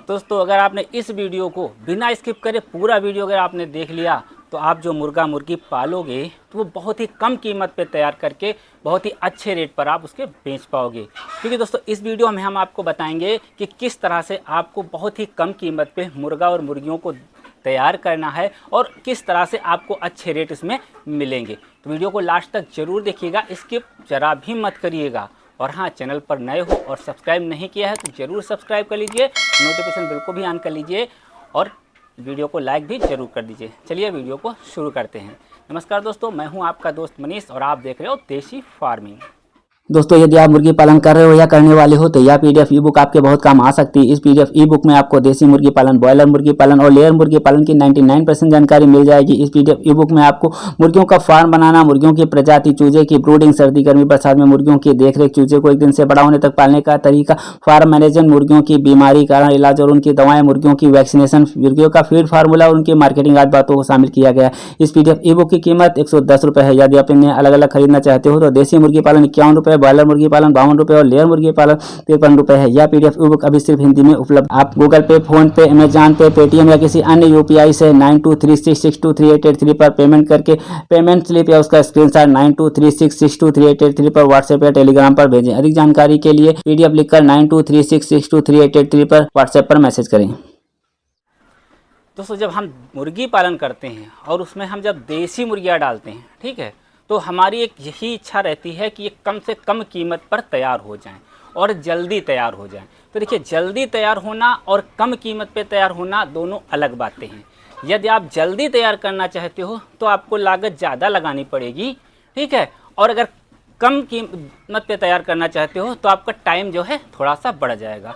दोस्तों अगर आपने इस वीडियो को बिना स्किप करे पूरा वीडियो अगर आपने देख लिया तो आप जो मुर्गा मुर्गी पालोगे तो वो बहुत ही कम कीमत पे तैयार करके बहुत ही अच्छे रेट पर आप उसके बेच पाओगे। क्योंकि दोस्तों इस वीडियो में हम आपको बताएंगे कि किस तरह से आपको बहुत ही कम कीमत पे मुर्गा और मुर्गियों को तैयार करना है और किस तरह से आपको अच्छे रेट इसमें मिलेंगे। तो वीडियो को लास्ट तक ज़रूर देखिएगा, स्किप जरा भी मत करिएगा। और हाँ, चैनल पर नए हो और सब्सक्राइब नहीं किया है तो ज़रूर सब्सक्राइब कर लीजिए, नोटिफिकेशन बिल को भी ऑन कर लीजिए और वीडियो को लाइक भी ज़रूर कर दीजिए। चलिए वीडियो को शुरू करते हैं। नमस्कार दोस्तों, मैं हूं आपका दोस्त मनीष और आप देख रहे हो देसी फार्मिंग। दोस्तों यदि आप मुर्गी पालन कर रहे हो या करने वाले हो तो यह पीडीएफ ई बुक आपके बहुत काम आ सकती है। इस पीडीएफ ई बुक में आपको देसी मुर्गी पालन, बॉयलर मुर्गी पालन और लेयर मुर्गी पालन की 99% जानकारी मिल जाएगी। इस पीडीएफ ई बुक में आपको मुर्गियों का फार्म बनाना, मुर्गियों की प्रजाति, चूजे की ब्रूडिंग, सर्दी गर्मी बरसात में मुर्गियों की देखरेख, चूजे को 1 दिन से बड़ा होने तक पालने का तरीका, फार्म मैनेजमेंट, मुर्गियों की बीमारी कारण इलाज और उनकी दवाएं, मुर्गियों की वैक्सीनेशन, मुर्गियों का फीड फार्मूला और उनकी मार्केटिंग आदि बातों को शामिल किया गया है। इस पीडीएफ ई बुक की कीमत 110 रुपये है। यदि आप इन्हें अलग अलग खरीदना चाहते हो तो देसी मुर्गी पालन 51 रुपये, बॉयलर मुर्गी पालन 52 रुपये और लेयर मुर्गी पालन 53 रुपये है। यह पीडीएफ ई बुक अभी सिर्फ हिंदी में उपलब्ध। आप गूगल पे, फोन पे, अमेजॉन पे, पेटीएम या किसी अन्य यूपीआई से 9236623883 पर पेमेंट करके पेमेंट स्लिप या उसका स्क्रीनशॉट 9236623883 पर व्हाट्सएप या टेलीग्राम पर भेजें। अधिक जानकारी के लिए पीडीएफ लिखकर 9236623883 पर व्हाट्सएप पर मैसेज करें। दोस्तों जब हम मुर्गी पालन करते हैं और उसमें हम जब देसी मुर्गियाँ डालते हैं, ठीक है, तो हमारी एक यही इच्छा रहती है कि ये कम से कम कीमत पर तैयार हो जाएं और जल्दी तैयार हो जाएं। तो देखिए, जल्दी तैयार होना और कम कीमत पे तैयार होना दोनों अलग बातें हैं। यदि आप जल्दी तैयार करना चाहते हो तो आपको लागत ज़्यादा लगानी पड़ेगी, ठीक है, और अगर कम कीमत पे तैयार करना चाहते हो तो आपका टाइम जो है थोड़ा सा बढ़ जाएगा।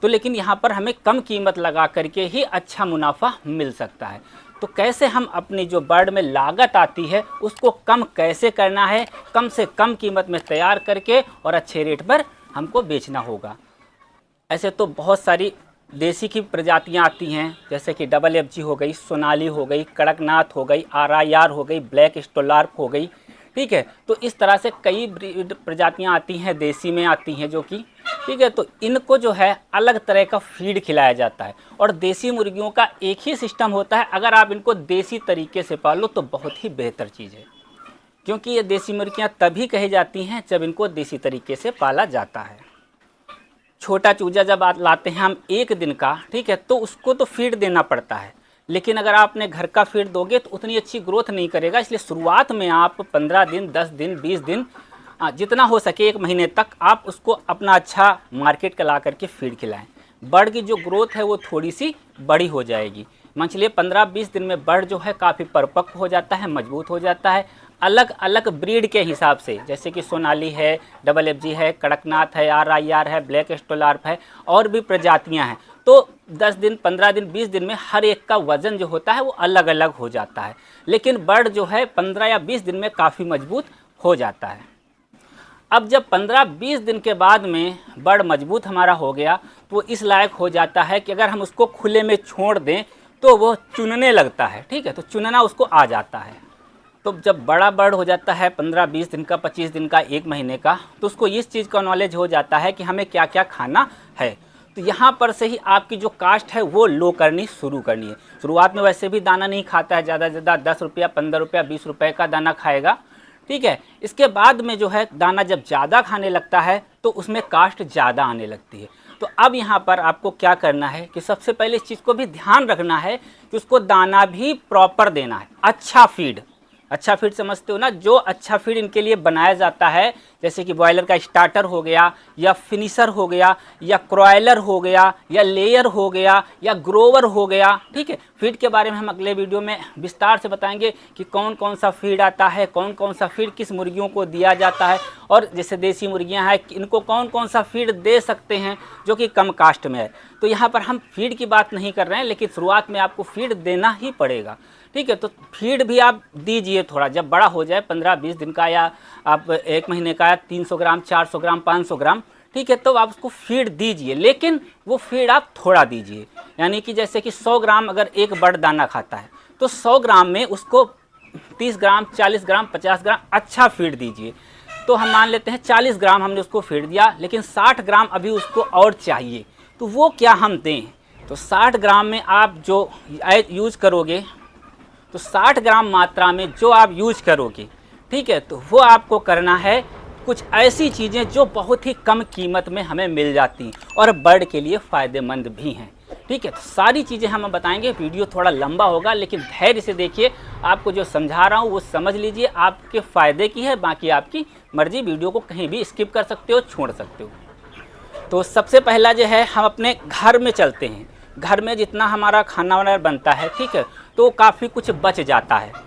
तो लेकिन यहाँ पर हमें कम कीमत लगा करके ही अच्छा मुनाफा मिल सकता है। तो कैसे हम अपनी जो बर्ड में लागत आती है उसको कम कैसे करना है, कम से कम कीमत में तैयार करके और अच्छे रेट पर हमको बेचना होगा। ऐसे तो बहुत सारी देसी की प्रजातियां आती हैं, जैसे कि डबल एफजी हो गई, सोनाली हो गई, कड़कनाथ हो गई, आरआईआर हो गई, ब्लैक स्टोलार्प हो गई, ठीक है। तो इस तरह से कई प्रजातियां आती हैं, देसी में आती हैं जो कि, ठीक है, तो इनको जो है अलग तरह का फीड खिलाया जाता है। और देसी मुर्गियों का एक ही सिस्टम होता है, अगर आप इनको देसी तरीके से पालो तो बहुत ही बेहतर चीज़ है, क्योंकि ये देसी मुर्गियाँ तभी कही जाती हैं जब इनको देसी तरीके से पाला जाता है। छोटा चूजा जब लाते हैं हम 1 दिन का, ठीक है, तो उसको तो फीड देना पड़ता है, लेकिन अगर आप अपने घर का फीड दोगे तो उतनी अच्छी ग्रोथ नहीं करेगा। इसलिए शुरुआत में आप 15 दिन, 10 दिन, 20 दिन, जितना हो सके 1 महीने तक आप उसको अपना अच्छा मार्केट का ला करके फीड खिलाएं। बर्ड की जो ग्रोथ है वो थोड़ी सी बड़ी हो जाएगी। मान चलिए 15-20 दिन में बर्ड जो है काफ़ी परिपक्व हो जाता है, मजबूत हो जाता है। अलग अलग ब्रीड के हिसाब से, जैसे कि सोनाली है, डबल एफजी है, कड़कनाथ है, आरआईआर है, ब्लैक स्टोलार्प है, और भी प्रजातियां हैं। तो 10 दिन, 15 दिन, 20 दिन में हर एक का वज़न जो होता है वो अलग अलग हो जाता है। लेकिन बर्ड जो है 15 या 20 दिन में काफ़ी मजबूत हो जाता है। अब जब 15-20 दिन के बाद में बर्ड मजबूत हमारा हो गया तो वो इस लायक हो जाता है कि अगर हम उसको खुले में छोड़ दें तो वो चुनने लगता है, ठीक है, तो चुनना उसको आ जाता है। तो जब बड़ा बर्ड हो जाता है 15-20 दिन का, 25 दिन का, 1 महीने का, तो उसको इस चीज़ का नॉलेज हो जाता है कि हमें क्या क्या खाना है। तो यहाँ पर से ही आपकी जो कास्ट है वो लो करनी शुरू करनी है। शुरुआत में वैसे भी दाना नहीं खाता है, ज़्यादा से ज़्यादा 10 रुपया, 15 रुपया, 20 रुपये का दाना खाएगा, ठीक है। इसके बाद में जो है दाना जब ज़्यादा खाने लगता है तो उसमें कास्ट ज़्यादा आने लगती है। तो अब यहाँ पर आपको क्या करना है कि सबसे पहले इस चीज़ को भी ध्यान रखना है कि उसको दाना भी प्रॉपर देना है। अच्छा फीड समझते हो ना, जो अच्छा फीड इनके लिए बनाया जाता है, जैसे कि बॉयलर का स्टार्टर हो गया, या फिनिशर हो गया, या क्रॉयलर हो गया, या लेयर हो गया, या ग्रोवर हो गया, ठीक है। फीड के बारे में हम अगले वीडियो में विस्तार से बताएंगे कि कौन कौन सा फीड आता है, कौन कौन सा फीड किस मुर्गियों को दिया जाता है, और जैसे देसी मुर्गियां हैं इनको कौन कौन सा फीड दे सकते हैं जो कि कम कास्ट में है। तो यहाँ पर हम फीड की बात नहीं कर रहे हैं, लेकिन शुरुआत में आपको फीड देना ही पड़ेगा, ठीक है। तो फीड भी आप दीजिए थोड़ा, जब बड़ा हो जाए 15-20 दिन का, या आप 1 महीने का, 300 ग्राम, 400 ग्राम, 500 ग्राम, ठीक है, तो आप उसको फीड दीजिए, लेकिन वो फीड आप थोड़ा दीजिए। यानी कि जैसे कि 100 ग्राम अगर एक बर्ड दाना खाता है तो 100 ग्राम में उसको 30 ग्राम, 40 ग्राम, 50 ग्राम अच्छा फीड दीजिए। तो हम मान लेते हैं 40 ग्राम हमने उसको फीड दिया, लेकिन 60 ग्राम अभी उसको और चाहिए, तो वो क्या हम दें? तो 60 ग्राम में आप जो यूज करोगे, तो 60 ग्राम मात्रा में जो आप यूज करोगे, ठीक है, तो वो आपको करना है कुछ ऐसी चीज़ें जो बहुत ही कम कीमत में हमें मिल जाती हैं और बर्ड के लिए फ़ायदेमंद भी हैं। ठीक है, तो सारी चीज़ें हम बताएंगे। वीडियो थोड़ा लंबा होगा लेकिन धैर्य से देखिए, आपको जो समझा रहा हूँ वो समझ लीजिए, आपके फ़ायदे की है, बाकी आपकी मर्ज़ी, वीडियो को कहीं भी स्किप कर सकते हो, छोड़ सकते हो। तो सबसे पहला जो है, हम अपने घर में चलते हैं। घर में जितना हमारा खाना वाना बनता है, ठीक है, तो काफ़ी कुछ बच जाता है।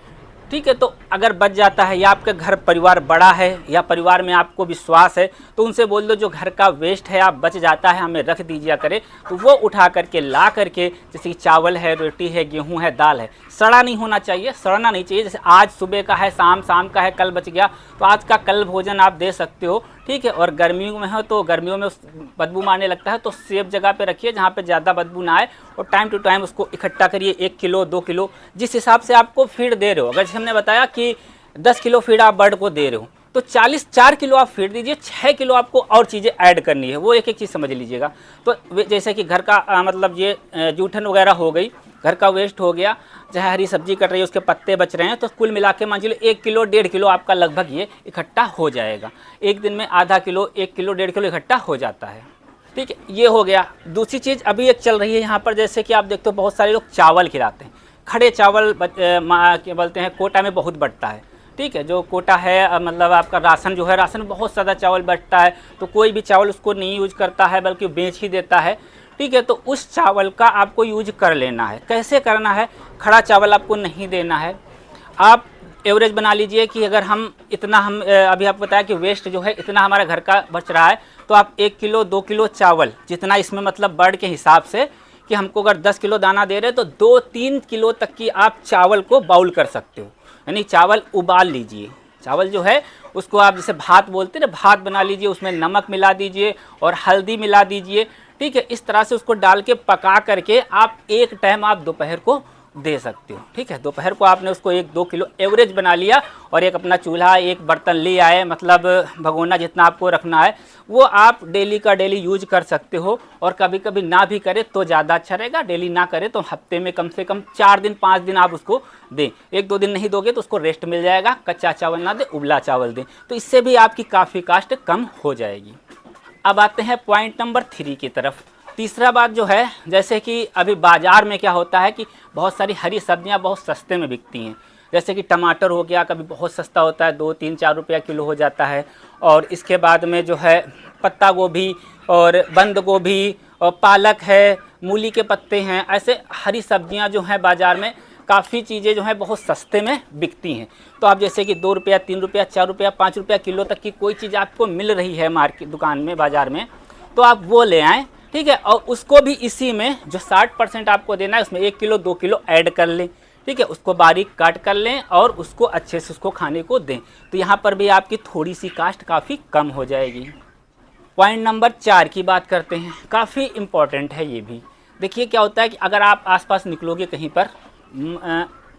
ठीक है, तो अगर बच जाता है या आपका घर परिवार बड़ा है या परिवार में आपको विश्वास है, तो उनसे बोल दो जो घर का वेस्ट है आप बच जाता है हमें रख दीजिए करे, तो वो उठा करके ला करके, जैसे कि चावल है, रोटी है, गेहूं है, दाल है, सड़ा नहीं होना चाहिए, सड़ना नहीं चाहिए। जैसे आज सुबह का है, शाम का है, कल बच गया तो आज का कल भोजन आप दे सकते हो। ठीक है, और गर्मियों में हो तो गर्मियों में बदबू मारने लगता है, तो सेफ जगह पे रखिए जहाँ पे ज़्यादा बदबू ना आए, और टाइम टू टाइम उसको इकट्ठा करिए, 1 किलो 2 किलो जिस हिसाब से आपको फीड दे रहे हो। अगर जैसे हमने बताया कि 10 किलो फीड आप बर्ड को दे रहे हो, तो 4 किलो आप फीड दीजिए, 6 किलो आपको और चीज़ें ऐड करनी है, वो एक एक चीज़ समझ लीजिएगा। तो जैसे कि घर का मतलब ये जूठन वगैरह हो गई, घर का वेस्ट हो गया, चाहे हरी सब्जी कट रही है उसके पत्ते बच रहे हैं, तो कुल मिला के मान लीजिए 1 किलो 1.5 किलो आपका लगभग ये इकट्ठा हो जाएगा। एक दिन में आधा किलो 1 किलो 1.5 किलो इकट्ठा हो जाता है। ठीक है, ये हो गया। दूसरी चीज़ अभी एक चल रही है यहाँ पर, जैसे कि आप देखते हो बहुत सारे लोग चावल खिलाते हैं। खड़े चावल क्या बोलते हैं, कोटा में बहुत बढ़ता है। ठीक है, जो कोटा है मतलब आपका राशन जो है, राशन में बहुत ज़्यादा चावल बचता है, तो कोई भी चावल उसको नहीं यूज करता है बल्कि बेच ही देता है। ठीक है, तो उस चावल का आपको यूज कर लेना है। कैसे करना है, खड़ा चावल आपको नहीं देना है। आप एवरेज बना लीजिए कि अगर हम इतना अभी आपको बताया कि वेस्ट जो है इतना हमारे घर का बच रहा है, तो आप 1 किलो 2 किलो चावल जितना इसमें मतलब बर्ड के हिसाब से कि हमको अगर 10 किलो दाना दे रहे हैं तो 2-3 किलो तक की आप चावल को बाउल कर सकते हो, यानी चावल उबाल लीजिए। चावल जो है उसको आप जैसे भात बोलते हैं ना, भात बना लीजिए, उसमें नमक मिला दीजिए और हल्दी मिला दीजिए। ठीक है, इस तरह से उसको डाल के पका करके आप एक टाइम आप दोपहर को दे सकते हो। ठीक है, दोपहर को आपने उसको 1-2 किलो एवरेज बना लिया और एक अपना चूल्हा, एक बर्तन ले आए, मतलब भगोना जितना आपको रखना है वो आप डेली का डेली यूज कर सकते हो। और कभी कभी ना भी करे तो ज़्यादा अच्छा रहेगा, डेली ना करे तो हफ्ते में कम से कम 4 दिन 5 दिन आप उसको दें। 1-2 दिन नहीं दोगे तो उसको रेस्ट मिल जाएगा। कच्चा चावल ना दें, उबला चावल दें, तो इससे भी आपकी काफ़ी कास्ट कम हो जाएगी। अब आते हैं पॉइंट नंबर 3 की तरफ। तीसरा बात जो है, जैसे कि अभी बाज़ार में क्या होता है कि बहुत सारी हरी सब्जियां बहुत सस्ते में बिकती हैं। जैसे कि टमाटर हो गया, कभी बहुत सस्ता होता है, 2-3-4 रुपया किलो हो जाता है। और इसके बाद में जो है पत्ता गोभी और बंद गोभी और पालक है, मूली के पत्ते हैं, ऐसे हरी सब्जियां जो हैं बाज़ार में काफ़ी चीज़ें जो हैं बहुत सस्ते में बिकती हैं। तो आप जैसे कि 2 रुपया 3 रुपया 4 रुपया 5 रुपया किलो तक की कोई चीज़ आपको मिल रही है मार्केट दुकान में, बाज़ार में, तो आप वो ले आएँ। ठीक है, और उसको भी इसी में जो 60% आपको देना है उसमें 1 किलो 2 किलो ऐड कर लें। ठीक है, उसको बारीक काट कर लें और उसको अच्छे से उसको खाने को दें, तो यहाँ पर भी आपकी थोड़ी सी कास्ट काफ़ी कम हो जाएगी। पॉइंट नंबर 4 की बात करते हैं, काफ़ी इम्पॉर्टेंट है ये भी। देखिए क्या होता है कि अगर आप आसपास निकलोगे कहीं पर,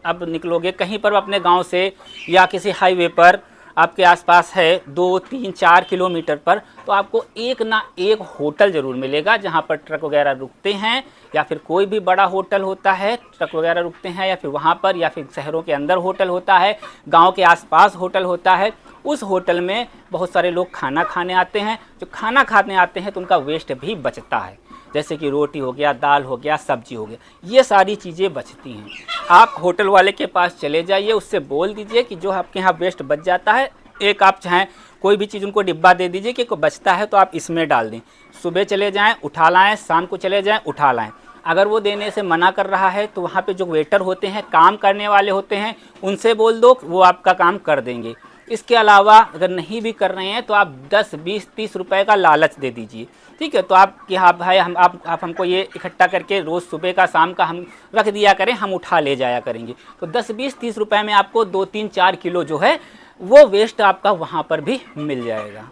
अब निकलोगे कहीं पर अपने गांव से या किसी हाईवे पर आपके आसपास है 2-3-4 किलोमीटर पर, तो आपको एक ना एक होटल ज़रूर मिलेगा जहां पर ट्रक वगैरह रुकते हैं, या फिर कोई भी बड़ा होटल होता है, ट्रक वगैरह रुकते हैं, या फिर वहां पर, या फिर शहरों के अंदर होटल होता है, गांव के आसपास होटल होता है। उस होटल में बहुत सारे लोग खाना खाने आते हैं। जो खाना खाने आते हैं तो उनका वेस्ट भी बचता है, जैसे कि रोटी हो गया, दाल हो गया, सब्जी हो गया, ये सारी चीज़ें बचती हैं। आप होटल वाले के पास चले जाइए, उससे बोल दीजिए कि जो आपके यहाँ वेस्ट बच जाता है, एक आप चाहें कोई भी चीज़ उनको डिब्बा दे दीजिए कि कोई बचता है तो आप इसमें डाल दें। सुबह चले जाएं उठा लाएं, शाम को चले जाएं उठा लाएं। अगर वो देने से मना कर रहा है तो वहाँ पे जो वेटर होते हैं, काम करने वाले होते हैं, उनसे बोल दो, वो आपका काम कर देंगे। इसके अलावा अगर नहीं भी कर रहे हैं तो आप 10, 20, 30 रुपए का लालच दे दीजिए। ठीक है, तो आप कि हाँ भाई आप हमको ये इकट्ठा करके रोज़ सुबह का शाम का हम रख दिया करें, हम उठा ले जाया करेंगे। तो 10, 20, 30 रुपए में आपको 2-3-4 किलो जो है वो वेस्ट आपका वहाँ पर भी मिल जाएगा।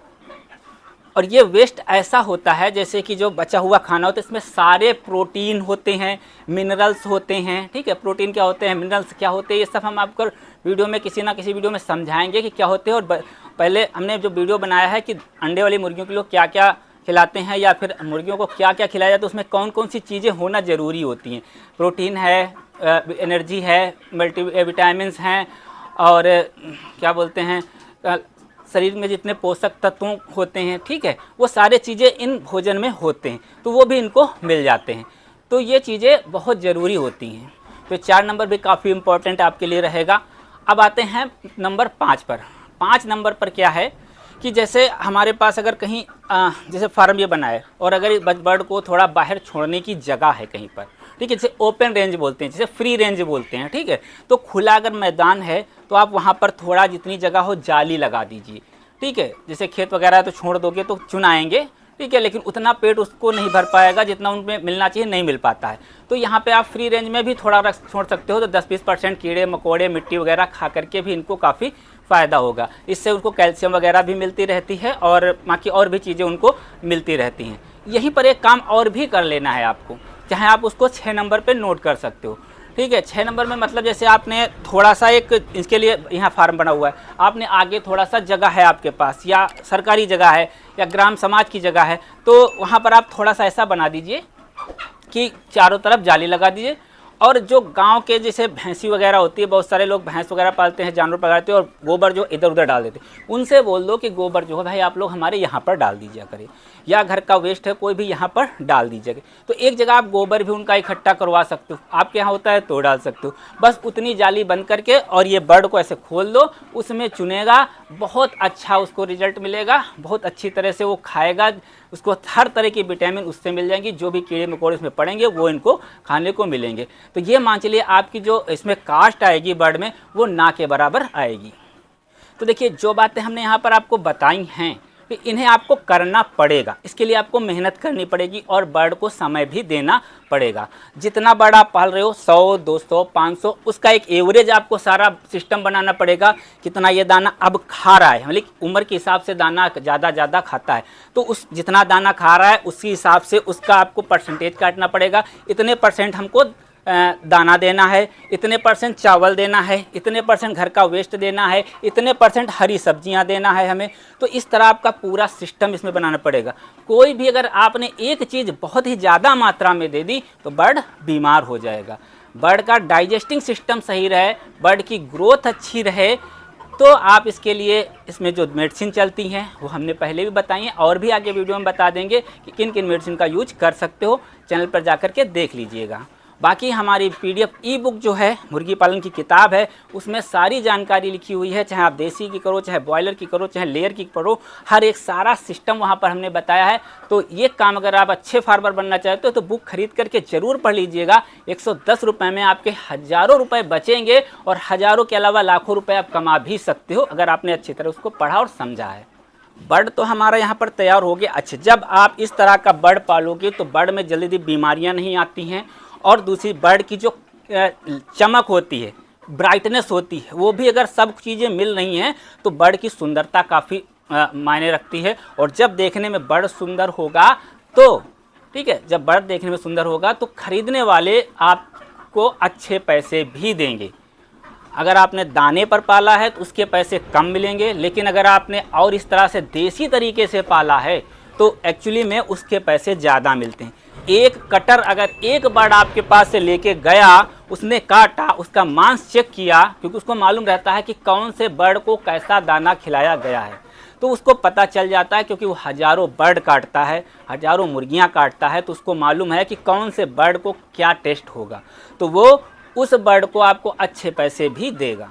और ये वेस्ट ऐसा होता है जैसे कि जो बचा हुआ खाना होता है, इसमें सारे प्रोटीन होते हैं, मिनरल्स होते हैं। ठीक है, प्रोटीन क्या होते हैं, मिनरल्स क्या होते हैं, ये सब हम आपको वीडियो में किसी ना किसी वीडियो में समझाएंगे कि क्या होते हैं। और पहले हमने जो वीडियो बनाया है कि अंडे वाली मुर्गियों के लिए क्या क्या खिलाते हैं या फिर मुर्गियों को क्या क्या खिलाया जाता है, उसमें कौन कौन सी चीज़ें होना ज़रूरी होती हैं। प्रोटीन है, एनर्जी है, विटामिन्स हैं, और क्या बोलते हैं, शरीर में जितने पोषक तत्व होते हैं, ठीक है, वो सारे चीज़ें इन भोजन में होते हैं, तो वो भी इनको मिल जाते हैं। तो ये चीज़ें बहुत ज़रूरी होती हैं। तो 4 नंबर भी काफ़ी इम्पोर्टेंट आपके लिए रहेगा। अब आते हैं नंबर 5 पर। 5 नंबर पर क्या है कि जैसे हमारे पास अगर कहीं जैसे फार्म ये बना है और अगर बर्ड को थोड़ा बाहर छोड़ने की जगह है कहीं पर, ठीक है, जैसे ओपन रेंज बोलते हैं, जैसे फ्री रेंज बोलते हैं, ठीक है, तो खुला अगर मैदान है तो आप वहाँ पर थोड़ा जितनी जगह हो जाली लगा दीजिए, ठीक है। जैसे खेत वगैरह तो छोड़ दोगे तो चुन आएंगे, ठीक है, लेकिन उतना पेट उसको नहीं भर पाएगा जितना उनमें मिलना चाहिए, नहीं मिल पाता है। तो यहाँ पे आप फ्री रेंज में भी थोड़ा छोड़ सकते हो, तो 10-20% कीड़े मकोड़े मिट्टी वगैरह खा करके भी इनको काफ़ी फ़ायदा होगा। इससे उनको कैल्शियम वगैरह भी मिलती रहती है और बाकी और भी चीज़ें उनको मिलती रहती हैं। यहीं पर एक काम और भी कर लेना है आपको, चाहे आप उसको 6 नंबर पे नोट कर सकते हो, ठीक है। 6 नंबर में मतलब जैसे आपने थोड़ा सा एक इसके लिए यहाँ फार्म बना हुआ है, आपने आगे थोड़ा सा जगह है आपके पास, या सरकारी जगह है या ग्राम समाज की जगह है, तो वहाँ पर आप थोड़ा सा ऐसा बना दीजिए कि चारों तरफ जाली लगा दीजिए। और जो गांव के जैसे भैंसी वगैरह होती है, बहुत सारे लोग भैंस वगैरह पालते हैं, जानवर पकाते हैं और गोबर जो इधर उधर डाल देते हैं, उनसे बोल दो कि गोबर जो है भाई आप लोग हमारे यहाँ पर डाल दीजिए करें, या घर का वेस्ट है कोई भी यहाँ पर डाल दीजिए। तो एक जगह आप गोबर भी उनका इकट्ठा करवा सकते हो, आपके यहाँ होता है तो डाल सकते हो। बस उतनी जाली बंद करके और ये बर्ड को ऐसे खोल दो, उसमें चुनेगा, बहुत अच्छा उसको रिजल्ट मिलेगा, बहुत अच्छी तरह से वो खाएगा, उसको हर तरह की विटामिन उससे मिल जाएंगी, जो भी कीड़े मकोड़े उसमें पड़ेंगे वो इनको खाने को मिलेंगे। तो ये मान चलिए आपकी जो इसमें कास्ट आएगी बर्ड में, वो ना के बराबर आएगी। तो देखिए जो बातें हमने यहाँ पर आपको बताई हैं, तो इन्हें आपको करना पड़ेगा, इसके लिए आपको मेहनत करनी पड़ेगी और बर्ड को समय भी देना पड़ेगा। जितना बर्ड आप पाल रहे हो, 100, 200, 500, उसका एक एवरेज आपको सारा सिस्टम बनाना पड़ेगा। कितना ये दाना अब खा रहा है, मतलब उम्र के हिसाब से दाना ज़्यादा खाता है, तो उस जितना दाना खा रहा है उसी हिसाब से उसका आपको परसेंटेज काटना पड़ेगा। इतने % हमको दाना देना है, इतने % चावल देना है, इतने % घर का वेस्ट देना है, इतने % हरी सब्जियां देना है हमें। तो इस तरह आपका पूरा सिस्टम इसमें बनाना पड़ेगा। कोई भी अगर आपने एक चीज़ बहुत ही ज़्यादा मात्रा में दे दी तो बर्ड बीमार हो जाएगा। बर्ड का डाइजेस्टिंग सिस्टम सही रहे, बर्ड की ग्रोथ अच्छी रहे, तो आप इसके लिए इसमें जो मेडिसिन चलती हैं वो हमने पहले भी बताई हैं और भी आगे वीडियो में बता देंगे कि किन किन मेडिसिन का यूज कर सकते हो। चैनल पर जा कर के देख लीजिएगा। बाकी हमारी PDF ई बुक जो है, मुर्गी पालन की किताब है, उसमें सारी जानकारी लिखी हुई है, चाहे आप देसी की करो, चाहे बॉयलर की करो, चाहे लेयर की करो, हर एक सारा सिस्टम वहाँ पर हमने बताया है। तो ये काम अगर आप अच्छे फार्मर बनना चाहते हो तो बुक खरीद करके ज़रूर पढ़ लीजिएगा। 110 रुपये में आपके हज़ारों रुपये बचेंगे और हज़ारों के अलावा लाखों रुपये आप कमा भी सकते हो अगर आपने अच्छी तरह उसको पढ़ा और समझा है। बर्ड तो हमारा यहाँ पर तैयार हो गया। अच्छा, जब आप इस तरह का बर्ड पालोगे तो बर्ड में जल्दी बीमारियाँ नहीं आती हैं, और दूसरी बर्ड की जो चमक होती है, ब्राइटनेस होती है, वो भी अगर सब चीज़ें मिल रही हैं तो बर्ड की सुंदरता काफ़ी मायने रखती है। और जब देखने में बर्ड सुंदर होगा तो ठीक है, जब बर्ड देखने में सुंदर होगा तो खरीदने वाले आपको अच्छे पैसे भी देंगे। अगर आपने दाने पर पाला है तो उसके पैसे कम मिलेंगे, लेकिन अगर आपने और इस तरह से देसी तरीके से पाला है तो एक्चुअली में उसके पैसे ज़्यादा मिलते हैं। एक कटर अगर एक बर्ड आपके पास से लेके गया, उसने काटा, उसका मांस चेक किया, क्योंकि उसको मालूम रहता है कि कौन से बर्ड को कैसा दाना खिलाया गया है, तो उसको पता चल जाता है, क्योंकि वो हज़ारों बर्ड काटता है, हज़ारों मुर्गियां काटता है, तो उसको मालूम है कि कौन से बर्ड को क्या टेस्ट होगा, तो वो उस बर्ड को आपको अच्छे पैसे भी देगा।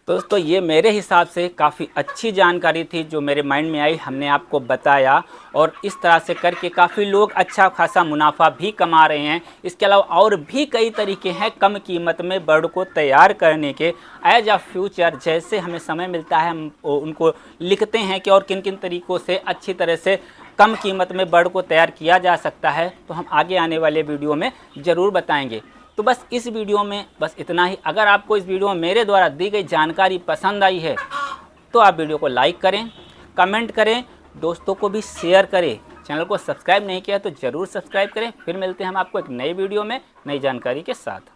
दोस्तों ये मेरे हिसाब से काफ़ी अच्छी जानकारी थी जो मेरे माइंड में आई, हमने आपको बताया, और इस तरह से करके काफ़ी लोग अच्छा खासा मुनाफा भी कमा रहे हैं। इसके अलावा और भी कई तरीके हैं कम कीमत में बर्ड को तैयार करने के। एज अ फ्यूचर जैसे हमें समय मिलता है हम उनको लिखते हैं कि और किन किन तरीक़ों से अच्छी तरह से कम कीमत में बर्ड को तैयार किया जा सकता है, तो हम आगे आने वाले वीडियो में ज़रूर बताएँगे। तो बस इस वीडियो में बस इतना ही। अगर आपको इस वीडियो में मेरे द्वारा दी गई जानकारी पसंद आई है तो आप वीडियो को लाइक करें, कमेंट करें, दोस्तों को भी शेयर करें। चैनल को सब्सक्राइब नहीं किया तो ज़रूर सब्सक्राइब करें। फिर मिलते हैं हम आपको एक नई वीडियो में नई जानकारी के साथ।